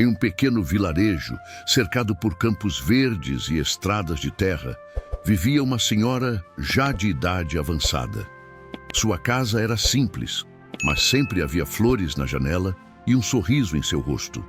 Em um pequeno vilarejo, cercado por campos verdes e estradas de terra, vivia uma senhora já de idade avançada. Sua casa era simples, mas sempre havia flores na janela e um sorriso em seu rosto.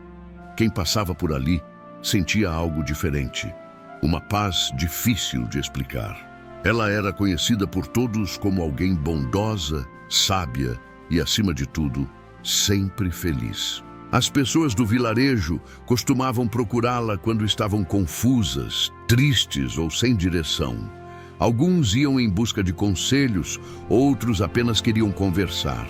Quem passava por ali sentia algo diferente, uma paz difícil de explicar. Ela era conhecida por todos como alguém bondosa, sábia e, acima de tudo, sempre feliz. As pessoas do vilarejo costumavam procurá-la quando estavam confusas, tristes ou sem direção. Alguns iam em busca de conselhos, outros apenas queriam conversar.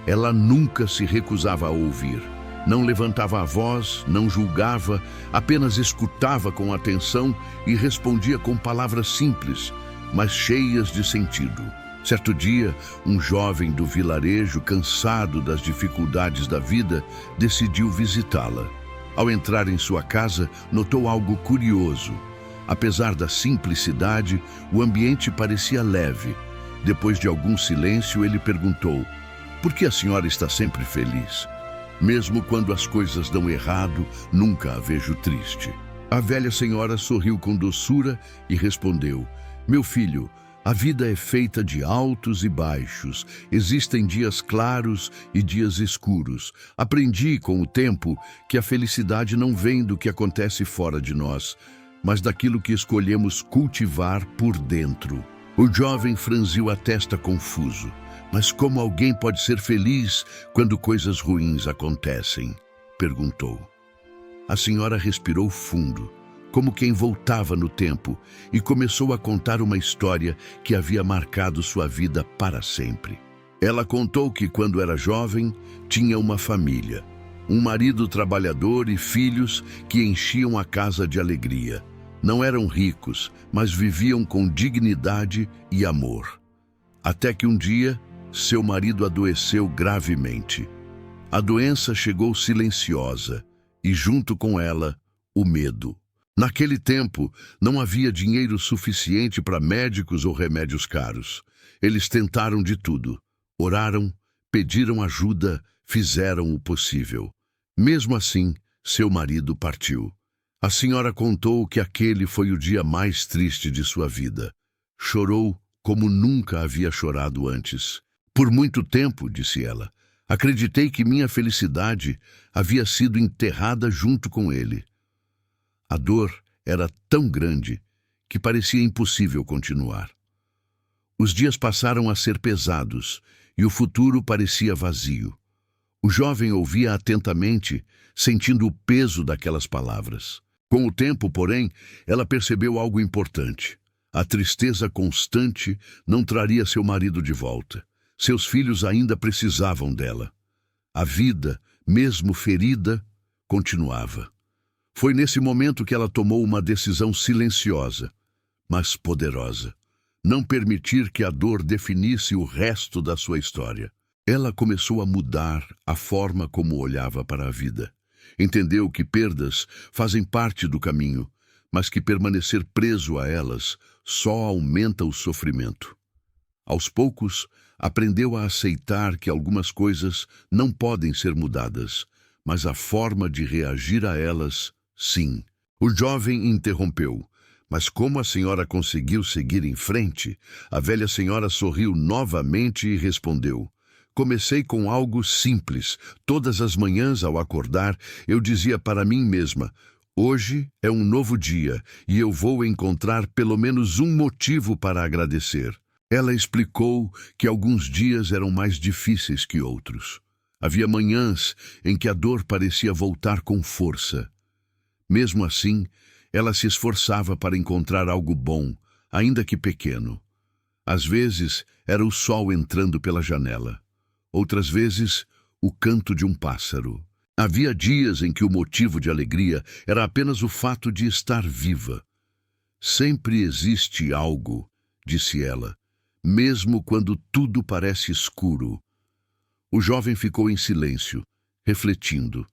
Ela nunca se recusava a ouvir. Não levantava a voz, não julgava, apenas escutava com atenção e respondia com palavras simples, mas cheias de sentido. Certo dia, um jovem do vilarejo, cansado das dificuldades da vida, decidiu visitá-la. Ao entrar em sua casa, notou algo curioso. Apesar da simplicidade, o ambiente parecia leve. Depois de algum silêncio, ele perguntou: "Por que a senhora está sempre feliz? Mesmo quando as coisas dão errado, nunca a vejo triste." A velha senhora sorriu com doçura e respondeu: "Meu filho, a vida é feita de altos e baixos. Existem dias claros e dias escuros. Aprendi com o tempo que a felicidade não vem do que acontece fora de nós, mas daquilo que escolhemos cultivar por dentro." O jovem franziu a testa confuso. "Mas como alguém pode ser feliz quando coisas ruins acontecem?" perguntou. A senhora respirou fundo, como quem voltava no tempo, e começou a contar uma história que havia marcado sua vida para sempre. Ela contou que, quando era jovem, tinha uma família, um marido trabalhador e filhos que enchiam a casa de alegria. Não eram ricos, mas viviam com dignidade e amor. Até que um dia, seu marido adoeceu gravemente. A doença chegou silenciosa, e junto com ela, o medo. Naquele tempo, não havia dinheiro suficiente para médicos ou remédios caros. Eles tentaram de tudo. Oraram, pediram ajuda, fizeram o possível. Mesmo assim, seu marido partiu. A senhora contou que aquele foi o dia mais triste de sua vida. Chorou como nunca havia chorado antes. "Por muito tempo", disse ela, "acreditei que minha felicidade havia sido enterrada junto com ele." A dor era tão grande que parecia impossível continuar. Os dias passaram a ser pesados e o futuro parecia vazio. O jovem ouvia atentamente, sentindo o peso daquelas palavras. Com o tempo, porém, ela percebeu algo importante. A tristeza constante não traria seu marido de volta. Seus filhos ainda precisavam dela. A vida, mesmo ferida, continuava. Foi nesse momento que ela tomou uma decisão silenciosa, mas poderosa. Não permitir que a dor definisse o resto da sua história. Ela começou a mudar a forma como olhava para a vida. Entendeu que perdas fazem parte do caminho, mas que permanecer preso a elas só aumenta o sofrimento. Aos poucos, aprendeu a aceitar que algumas coisas não podem ser mudadas, mas a forma de reagir a elas, sim. O jovem interrompeu. Mas como a senhora conseguiu seguir em frente? A velha senhora sorriu novamente e respondeu: "Comecei com algo simples. Todas as manhãs, ao acordar, eu dizia para mim mesma: hoje é um novo dia e eu vou encontrar pelo menos um motivo para agradecer." Ela explicou que alguns dias eram mais difíceis que outros. Havia manhãs em que a dor parecia voltar com força. Mesmo assim, ela se esforçava para encontrar algo bom, ainda que pequeno. Às vezes, era o sol entrando pela janela. Outras vezes, o canto de um pássaro. Havia dias em que o motivo de alegria era apenas o fato de estar viva. "Sempre existe algo", disse ela, "mesmo quando tudo parece escuro." O jovem ficou em silêncio, refletindo.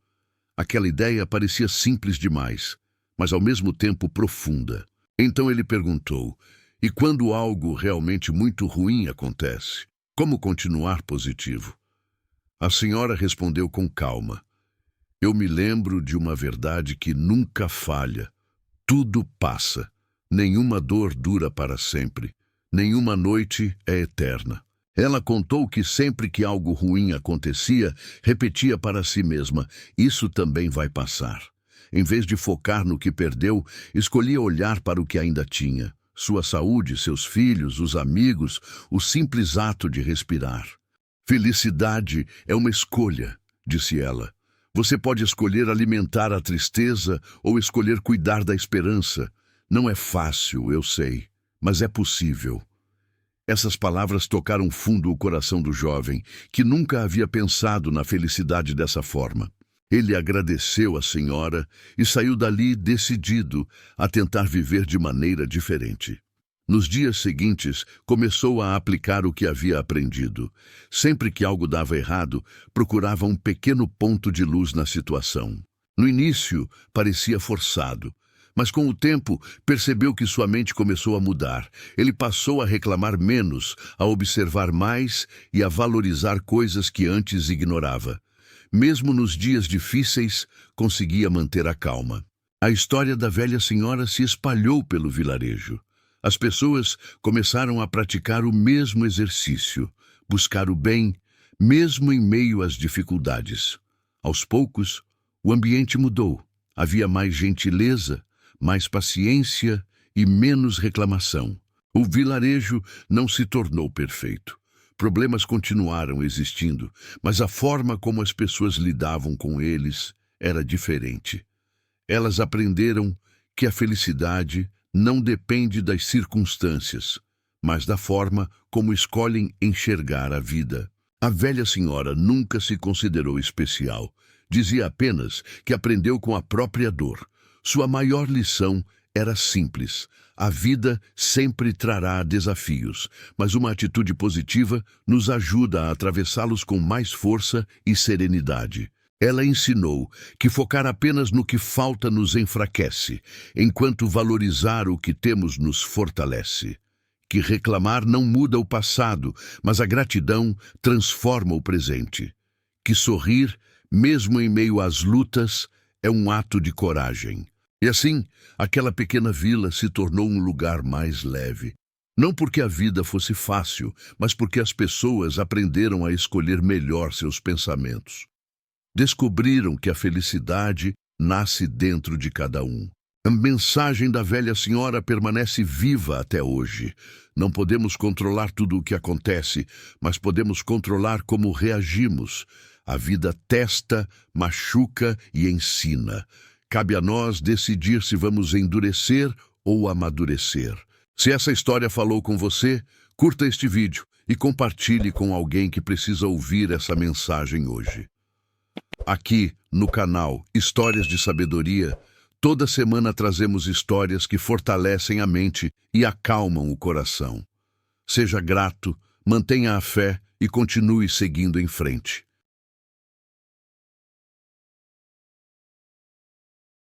Aquela ideia parecia simples demais, mas ao mesmo tempo profunda. Então ele perguntou: "E quando algo realmente muito ruim acontece, como continuar positivo?" A senhora respondeu com calma: Eu me lembro de uma verdade que nunca falha. Tudo passa. Nenhuma dor dura para sempre. Nenhuma noite é eterna. Ela contou que sempre que algo ruim acontecia, repetia para si mesma: isso também vai passar. Em vez de focar no que perdeu, escolhia olhar para o que ainda tinha. Sua saúde, seus filhos, os amigos, o simples ato de respirar. Felicidade é uma escolha, disse ela. Você pode escolher alimentar a tristeza ou escolher cuidar da esperança. Não é fácil, eu sei, mas é possível. Essas palavras tocaram fundo o coração do jovem, que nunca havia pensado na felicidade dessa forma. Ele agradeceu à senhora e saiu dali decidido a tentar viver de maneira diferente. Nos dias seguintes, começou a aplicar o que havia aprendido. Sempre que algo dava errado, procurava um pequeno ponto de luz na situação. No início, parecia forçado, mas com o tempo, percebeu que sua mente começou a mudar. Ele passou a reclamar menos, a observar mais e a valorizar coisas que antes ignorava. Mesmo nos dias difíceis, conseguia manter a calma. A história da velha senhora se espalhou pelo vilarejo. As pessoas começaram a praticar o mesmo exercício, buscar o bem, mesmo em meio às dificuldades. Aos poucos, o ambiente mudou. Havia mais gentileza, mais paciência e menos reclamação. O vilarejo não se tornou perfeito. Problemas continuaram existindo, mas a forma como as pessoas lidavam com eles era diferente. Elas aprenderam que a felicidade não depende das circunstâncias, mas da forma como escolhem enxergar a vida. A velha senhora nunca se considerou especial. Dizia apenas que aprendeu com a própria dor. Sua maior lição era simples. A vida sempre trará desafios, mas uma atitude positiva nos ajuda a atravessá-los com mais força e serenidade. Ela ensinou que focar apenas no que falta nos enfraquece, enquanto valorizar o que temos nos fortalece. Que reclamar não muda o passado, mas a gratidão transforma o presente. Que sorrir, mesmo em meio às lutas, é um ato de coragem. E assim, aquela pequena vila se tornou um lugar mais leve. Não porque a vida fosse fácil, mas porque as pessoas aprenderam a escolher melhor seus pensamentos. Descobriram que a felicidade nasce dentro de cada um. A mensagem da velha senhora permanece viva até hoje. Não podemos controlar tudo o que acontece, mas podemos controlar como reagimos. A vida testa, machuca e ensina. Cabe a nós decidir se vamos endurecer ou amadurecer. Se essa história falou com você, curta este vídeo e compartilhe com alguém que precisa ouvir essa mensagem hoje. Aqui, no canal Histórias de Sabedoria, toda semana trazemos histórias que fortalecem a mente e acalmam o coração. Seja grato, mantenha a fé e continue seguindo em frente.